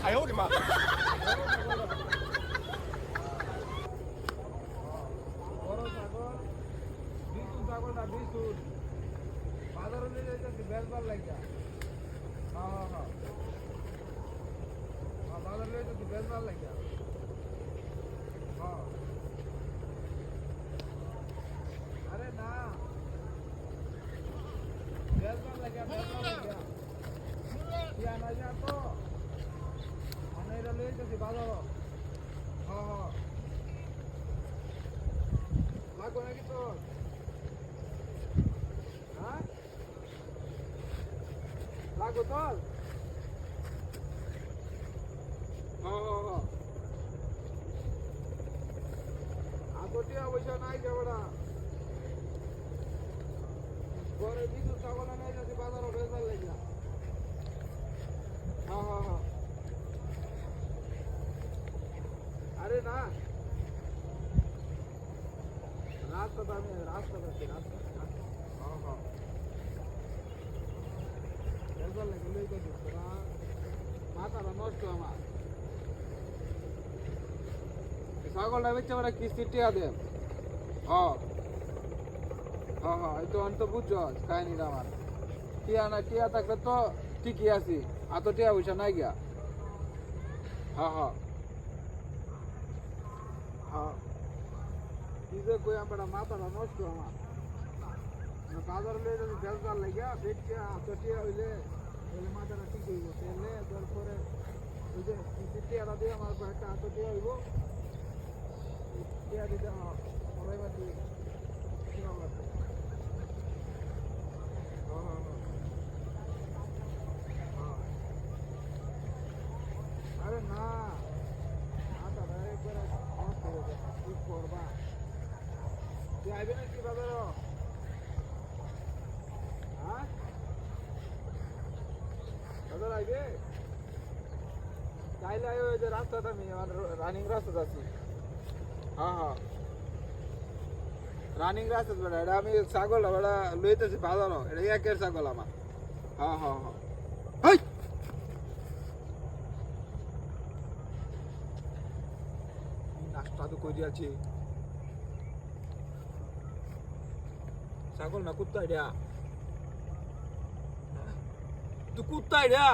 哎呦我的妈！ বড় ছাগল বিশুন ছাগল না বিশুন বাজারে নিয়ে যাইতেছি বেচবার লাগিয়া হ্যাঁ বাজারে নিয়ে যাইতেছি বেচবার লাগিয়া হ্যাঁ আরে না বেচবার লাগিয়া কি আনা যা তো আনাইরা নিয়ে যাইতেছি বাজার হ্যাঁ লাগো নাকি তোর হ্যাঁ লাগো তোর আতটিয়া পয়সা নাই কেবড়া পরে বিদ্যুৎ ছাগল নাই যাচ্ছি বাজারও বেজার লাগিয়া হ্যাঁ আরে না রাস্তাটা আমি রাস্তা যাচ্ছি রাস্তা হ্যাঁ বেজার লাগে লই গেছি তোরা মাথাটা নষ্ট আমার ছাগলটা বেচে ওরা কিস্তি টিয়া দেন হ্যাঁ এই তো অন্ত বুঝছো কাহিনিটা আমার টিয়া না টিয়া থাকলে তো ঠিকই আছি আর তো টিয়া পয়সা নাই গিয়া হ্যাঁ কি যে কই আমার মাথাটা নষ্ট আমার বাজার লয়ে যদি বেচবার লাগিয়া বেচে আতটিয়া হইলে মাথাটা ঠিক হইব তেলে তারপরে ওই যে টিয়াটা দিয়ে আমার একটা আতটিয়া হইব টিয়া দিতে সবাই বাতি আরে না মাথাটা একবারে নষ্ট হয়ে যাবে কি করবা তুই আইবে নাকি বাজার হ্যাঁ বাজার আইবে চাইলে আইও ওই যে রাস্তাটা আমি রানিং রাস্তা আছি হ্যাঁ রানিং রাস্তা বেড়া এটা আমি ছাগল বেড়া লইতেছি বাজারও এটা একের ছাগল আমার হ্যাঁ নাস্তা তো কই দিয়েছি ছাগল না কুত্তা এটা তুই কুত্তা এটা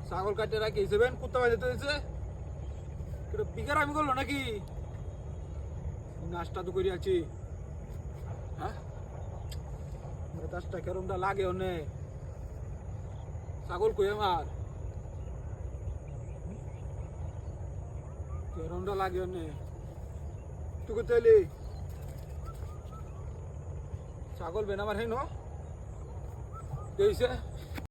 ছাগল কাটে রাখি হিসেবেন কুত্তা বাজে তো দিয়েছে বিকার আমি করলো নাকি নাস্তা তো করে আছি হ্যাঁ বাতাসটা কেরমটা লাগে অনেক ছাগল কই আমার কেরমটা লাগে অনেক তুই কোথায় এলি ছাগল বেন আমার হেন হইছে